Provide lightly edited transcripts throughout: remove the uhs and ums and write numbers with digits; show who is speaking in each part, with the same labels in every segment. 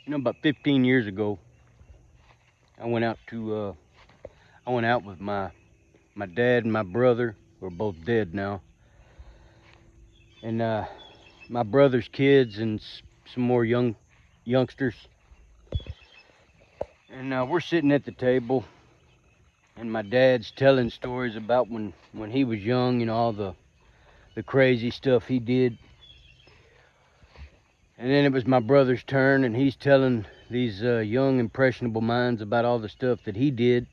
Speaker 1: You know, about 15 years ago, I went out with my dad and my brother, who are both dead now, and my brother's kids and some more youngsters. And we're sitting at the table, and my dad's telling stories about when he was young, you know, all the crazy stuff he did. And then it was my brother's turn, and he's telling these young, impressionable minds about all the stuff that he did.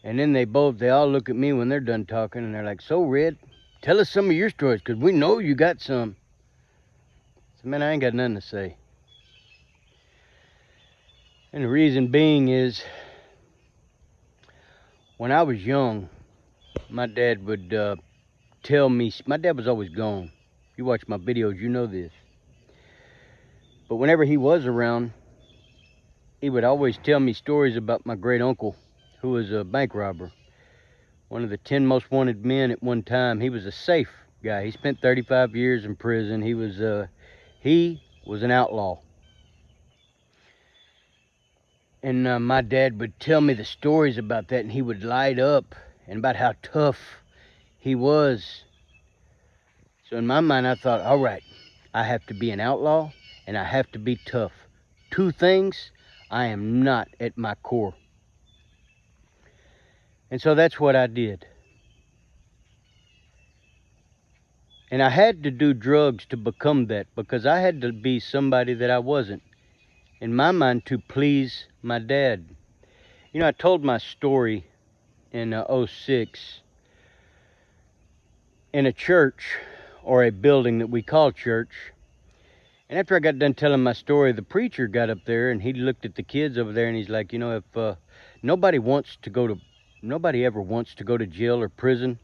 Speaker 1: And then they all look at me when they're done talking, and they're like, "So, Red, tell us some of your stories, because we know you got some." So, man, I ain't got nothing to say. And the reason being is, when I was young, my dad would tell me, my dad was always gone. If you watch my videos, you know this. But whenever he was around, he would always tell me stories about my great uncle, who was a bank robber. One of the 10 most wanted men at one time. He was a safe guy. He spent 35 years in prison. He was an outlaw. And my dad would tell me the stories about that, and he would light up and about how tough he was. So in my mind, I thought, all right, I have to be an outlaw and I have to be tough. Two things I am not at my core. And so that's what I did. And I had to do drugs to become that, because I had to be somebody that I wasn't, in my mind, to please my dad. You know, I told my story in '06 in a church, or a building that we call church. And after I got done telling my story, the preacher got up there and he looked at the kids over there and he's like, you know, if nobody ever wants to go to jail or prison,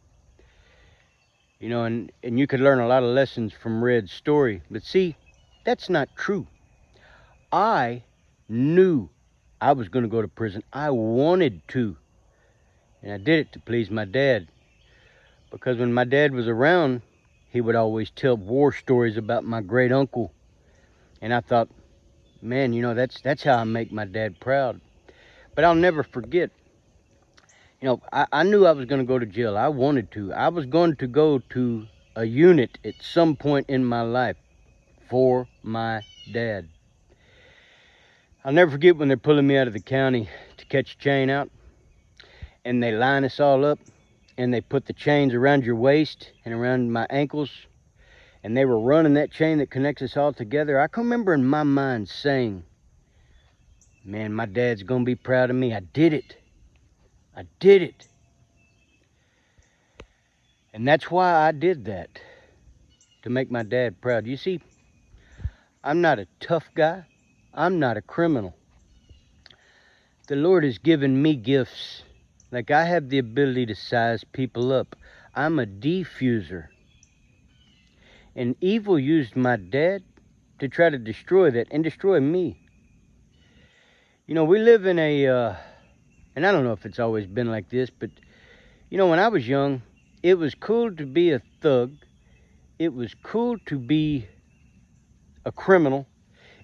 Speaker 1: you know, and you could learn a lot of lessons from Red's story. But see, that's not true. I knew I was going to go to prison. I wanted to. And I did it to please my dad. Because when my dad was around, he would always tell war stories about my great uncle. And I thought, man, you know, that's how I make my dad proud. But I'll never forget, you know, I knew I was going to go to jail. I wanted to. I was going to go to a unit at some point in my life for my dad. I'll never forget when they're pulling me out of the county to catch a chain out, and they line us all up, and they put the chains around your waist and around my ankles, and they were running that chain that connects us all together. I can remember in my mind saying, man, my dad's gonna be proud of me. I did it. I did it. And that's why I did that, to make my dad proud. You see, I'm not a tough guy. I'm not a criminal. The Lord has given me gifts. Like, I have the ability to size people up. I'm a diffuser. And evil used my dad to try to destroy that and destroy me. You know, we live in and I don't know if it's always been like this, but, you know, when I was young, it was cool to be a thug. It was cool to be a criminal.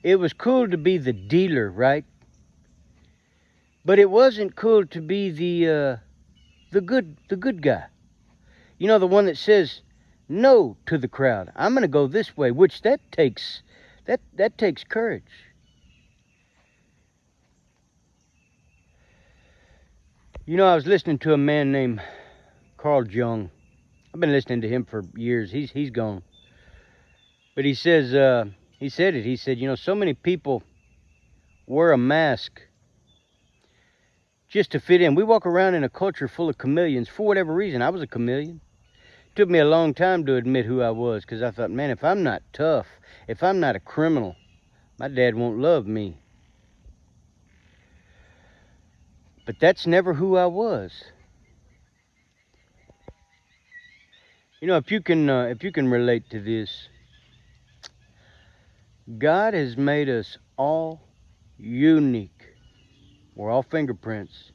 Speaker 1: It was cool to be the dealer, right? But it wasn't cool to be the good guy. You know, the one that says no to the crowd. I'm going to go this way, which that takes courage. You know, I was listening to a man named Carl Jung. I've been listening to him for years. He's gone. But he said, you know, so many people wear a mask just to fit in. We walk around in a culture full of chameleons for whatever reason. I was a chameleon. It took me a long time to admit who I was, because I thought, man, if I'm not tough, if I'm not a criminal, my dad won't love me. But that's never who I was. You know, if you can relate to this, God has made us all unique. We're all fingerprints.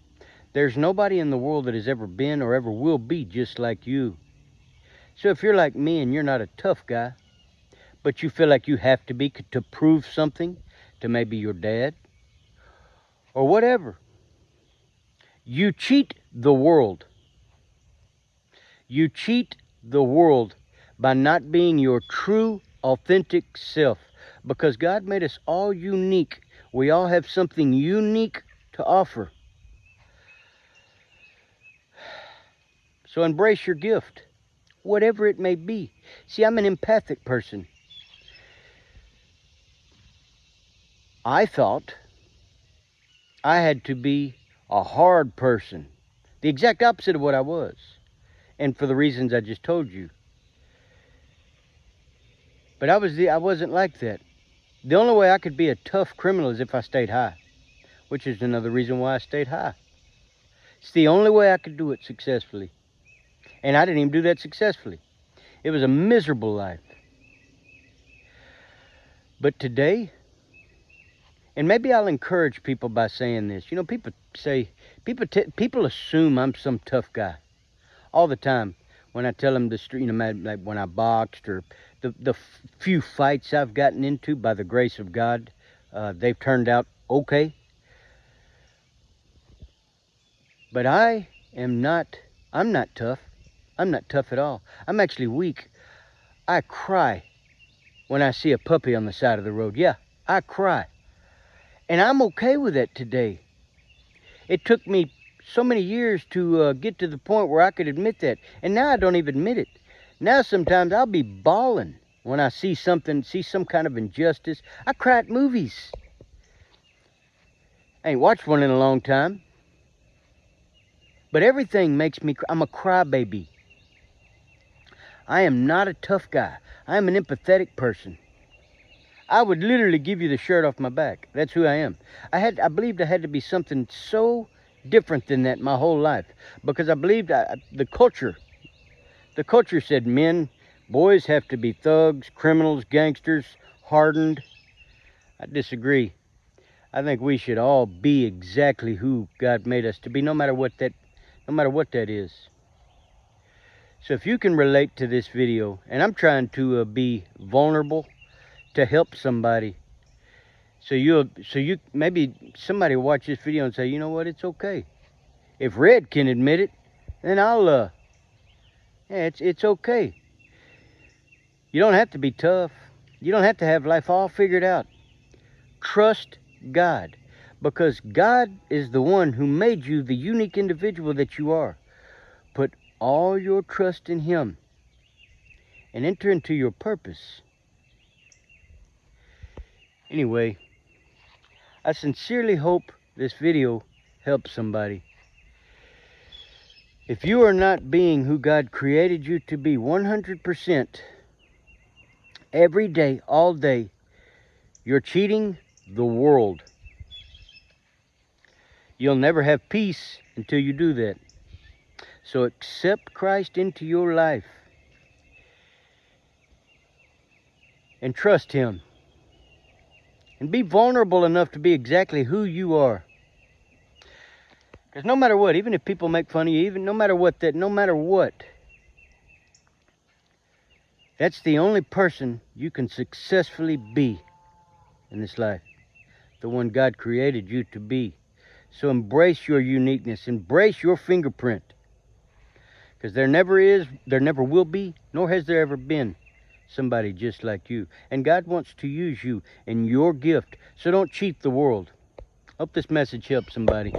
Speaker 1: There's nobody in the world that has ever been or ever will be just like you. So if you're like me and you're not a tough guy, but you feel like you have to be to prove something, to maybe your dad or whatever. You cheat the world. You cheat the world by not being your true, authentic self. Because God made us all unique. We all have something unique to offer. So embrace your gift, whatever it may be. See, I'm an empathic person. I thought I had to be a hard person, the exact opposite of what I was, and for the reasons I just told you. But I wasn't like that. The only way I could be a tough criminal is if I stayed high, which is another reason why I stayed high. It's the only way I could do it successfully. And I didn't even do that successfully. It was a miserable life. But today, and maybe I'll encourage people by saying this. You know, people assume I'm some tough guy all the time when I tell them the street, you know, like when I boxed or the few fights I've gotten into by the grace of God, they've turned out okay. But I'm not tough. I'm not tough at all. I'm actually weak. I cry when I see a puppy on the side of the road. Yeah, I cry. And I'm okay with that today. It took me so many years to get to the point where I could admit that. And now I don't even admit it. Now sometimes I'll be bawling when I see some kind of injustice. I cry at movies. I ain't watched one in a long time. But everything makes me cry. I'm a crybaby. I am not a tough guy. I am an empathetic person. I would literally give you the shirt off my back. That's who I am. I believed I had to be something so different than that my whole life. Because I believed the culture said boys have to be thugs, criminals, gangsters, hardened. I disagree. I think we should all be exactly who God made us to be, no matter what that is. So if you can relate to this video, and I'm trying to be vulnerable to help somebody, so you maybe somebody will watch this video and say, you know what, it's okay. If Red can admit it, then yeah, it's okay. You don't have to be tough. You don't have to have life all figured out. Trust God, because God is the one who made you the unique individual that you are. Put all your trust in Him and enter into your purpose. Anyway, I sincerely hope this video helps somebody. If you are not being who God created you to be 100% every day, all day, you're cheating the world. You'll never have peace until you do that. So accept Christ into your life and trust Him. And be vulnerable enough to be exactly who you are. Because no matter what, even if people make fun of you, no matter what, that's the only person you can successfully be in this life. The one God created you to be. So embrace your uniqueness. Embrace your fingerprint. Because there never will be, nor has there ever been somebody just like you. And God wants to use you in your gift. So don't cheat the world. Hope this message helps somebody.